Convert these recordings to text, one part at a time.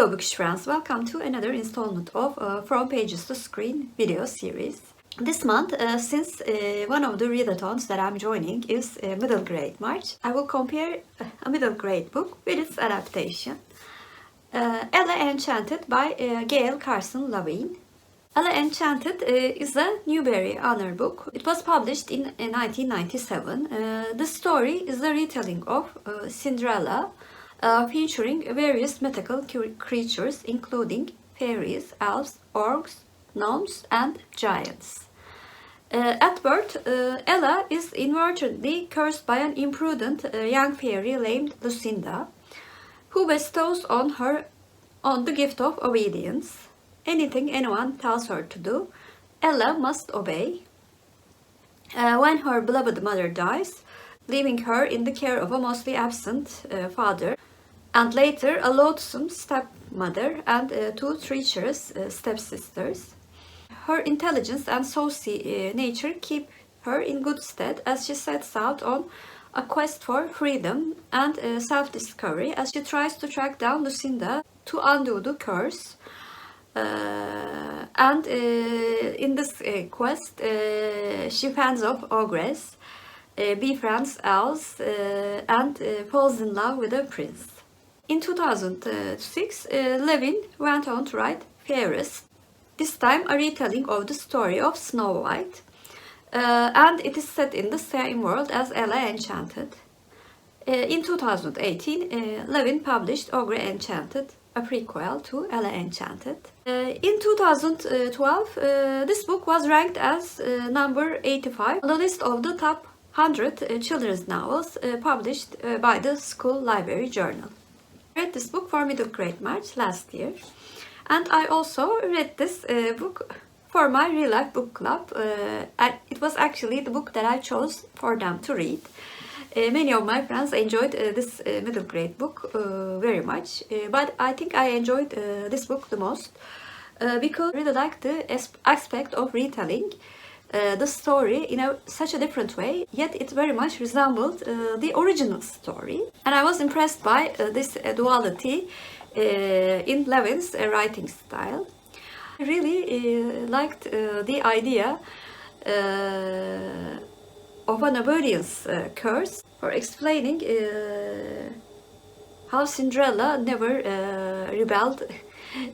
Hello Bookish friends, welcome to another installment of From Pages to Screen video series. This month, since one of the readathons that I'm joining is Middle Grade March, I will compare a middle grade book with its adaptation. Enchanted by Gail Carson Levine. Enchanted is a Newbery Honor book. It was published in 1997. The story is a retelling of Cinderella, featuring various mythical creatures including fairies, elves, orcs, gnomes, and giants. At birth, Ella is inadvertently cursed by an imprudent young fairy named Lucinda, who bestows on her the gift of obedience. Anything anyone tells her to do, Ella must obey. When her beloved mother dies, leaving her in the care of a mostly absent father, and later a loathsome stepmother and two treacherous stepsisters, her intelligence and saucy nature keep her in good stead as she sets out on a quest for freedom and self-discovery as she tries to track down Lucinda to undo the curse. In this quest, she fends off ogres, befriends elves, and falls in love with a prince. In 2006, Levine went on to write Fairest, this time a retelling of the story of Snow White, and it is set in the same world as Enchanted. In 2018, Levine published Ogre Enchanted, a prequel to Enchanted. In 2012, this book was ranked as number 85 on the list of the top 100 children's novels published by the School Library Journal. I read this book for middle grade March last year, and I also read this book for my real life book club. It was actually the book that I chose for them to read. Many of my friends enjoyed this middle grade book very much, but I think I enjoyed this book the most because I really liked the aspect of retelling the story in such a different way, yet it very much resembled the original story. And I was impressed by this duality in Levine's writing style. I really liked the idea of an obedience curse for explaining how Cinderella never rebelled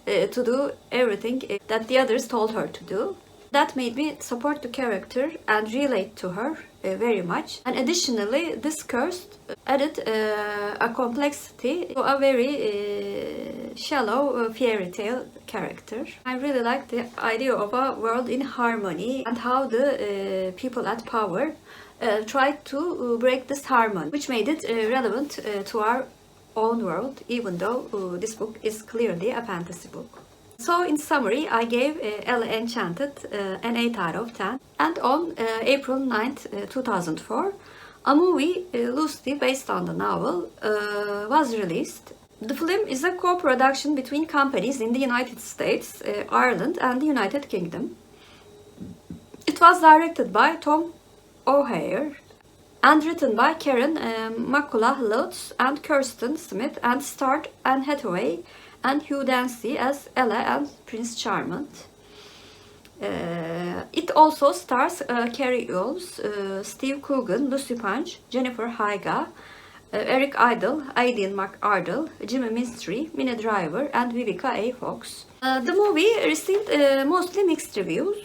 to do everything that the others told her to do. That made me support the character and relate to her very much. And additionally, this curse added a complexity to a very shallow fairy tale character. I really like the idea of a world in harmony and how the people at power tried to break this harmony, which made it relevant to our own world, even though this book is clearly a fantasy book. So in summary, I gave Enchanted an 8 out of 10. And on April 9th, 2004, a movie loosely based on the novel was released. The film is a co-production between companies in the United States, Ireland, and the United Kingdom. It was directed by Tom O'Hare and written by Karen McCullough-Lutz and Kirsten Smith, and starred Anne Hathaway and Hugh Dancy as Ella and Prince Charming. It also stars Carrie Elves, Steve Coogan, Lucy Punch, Jennifer Haiga, Eric Idle, Aidan McArdle, Jimmy Mystery, Minnie Driver, and Vivica A. Fox. The movie received mostly mixed reviews,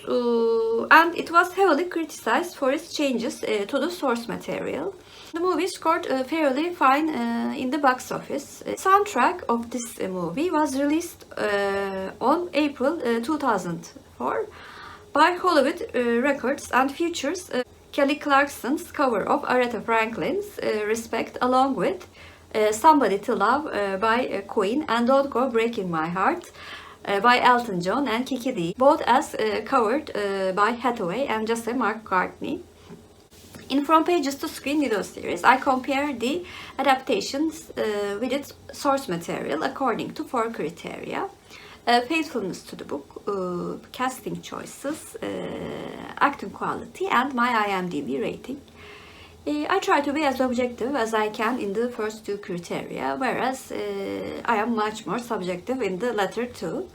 and it was heavily criticized for its changes to the source material. The movie scored fairly fine in the box office. The soundtrack of this movie was released on April 2004 by Hollywood Records and features Kelly Clarkson's cover of Aretha Franklin's Respect, along with Somebody to Love by Queen and Don't Go Breaking My Heart by Elton John and Kiki Dee, both as covered by Hathaway and Jesse McCartney. In From Pages to Screen video series, I compare the adaptations with its source material according to 4 criteria: faithfulness to the book, casting choices, acting quality, and my IMDb rating. I try to be as objective as I can in the first two criteria, whereas I am much more subjective in the latter two.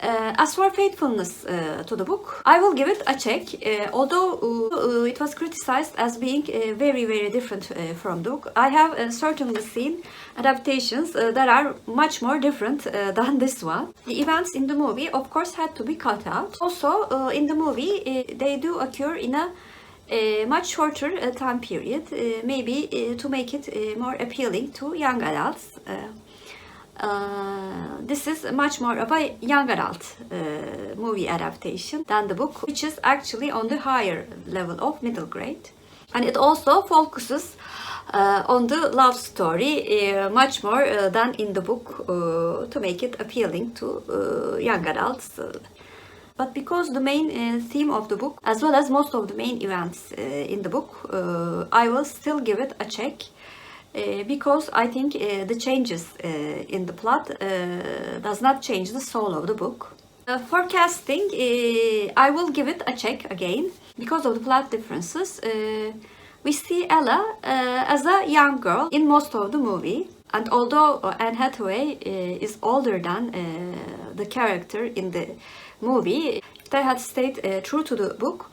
As for faithfulness to the book, I will give it a check, although it was criticized as being very, very different from the book. I have certainly seen adaptations that are much more different than this one. The events in the movie, of course, had to be cut out. Also, in the movie, they do occur in a much shorter time period, maybe to make it more appealing to young adults. This is much more of a young adult movie adaptation than the book, which is actually on the higher level of middle grade. And it also focuses on the love story much more than in the book to make it appealing to young adults. But because the main theme of the book, as well as most of the main events in the book, I will still give it a check. Because I think the changes in the plot does not change the soul of the book. For casting, I will give it a check again. Because of the plot differences, we see Ella as a young girl in most of the movie. And although Anne Hathaway is older than the character in the movie, if they had stayed true to the book,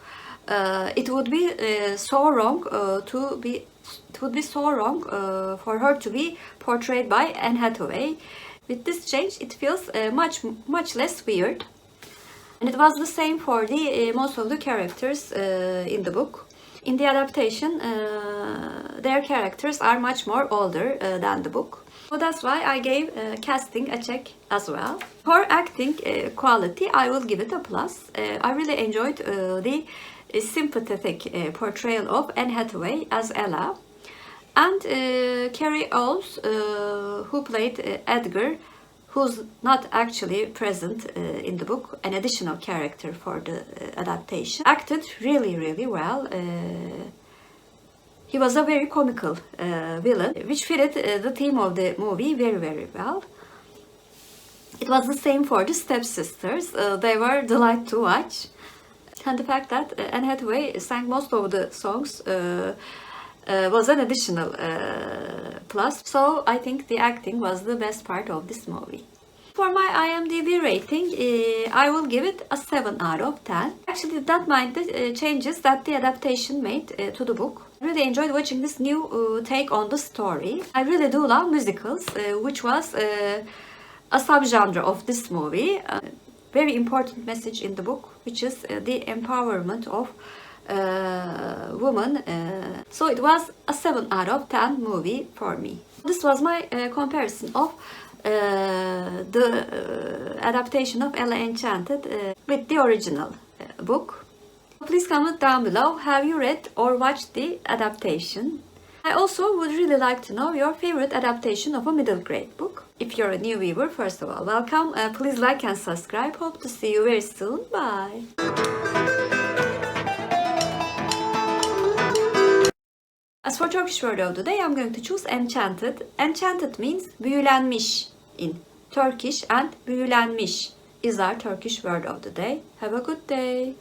it would be so wrong for her to be portrayed by Anne Hathaway. With this change, it feels much less weird. And it was the same for the most of the characters in the book. In the adaptation, their characters are much more older than the book. So that's why I gave casting a check as well. For acting quality, I will give it a plus. I really enjoyed the sympathetic portrayal of Anne Hathaway as Ella. And Carrie Owles, who played Edgar, who's not actually present in the book, an additional character for the adaptation, acted really, really well. He was a very comical villain, which fitted the theme of the movie very, very well. It was the same for the stepsisters. They were a delight to watch. And the fact that Anne Hathaway sang most of the songs was an additional plus. So I think the acting was the best part of this movie. For my IMDb rating, I will give it a 7 out of 10. Actually, did not mind the changes that the adaptation made to the book. I really enjoyed watching this new take on the story. I really do love musicals, which was a subgenre of this movie. Very important message in the book, which is the empowerment of women. So it was a 7 out of 10 movie for me. This was my comparison of the adaptation of Ella Enchanted with the original book. Please comment down below, have you read or watched the adaptation? I also would really like to know your favorite adaptation of a middle grade book. If you're a new viewer, first of all, welcome. Please like and subscribe. Hope to see you very soon. Bye. As for Turkish word of the day, I'm going to choose enchanted. Enchanted means büyülenmiş in Turkish, and büyülenmiş is our Turkish word of the day. Have a good day.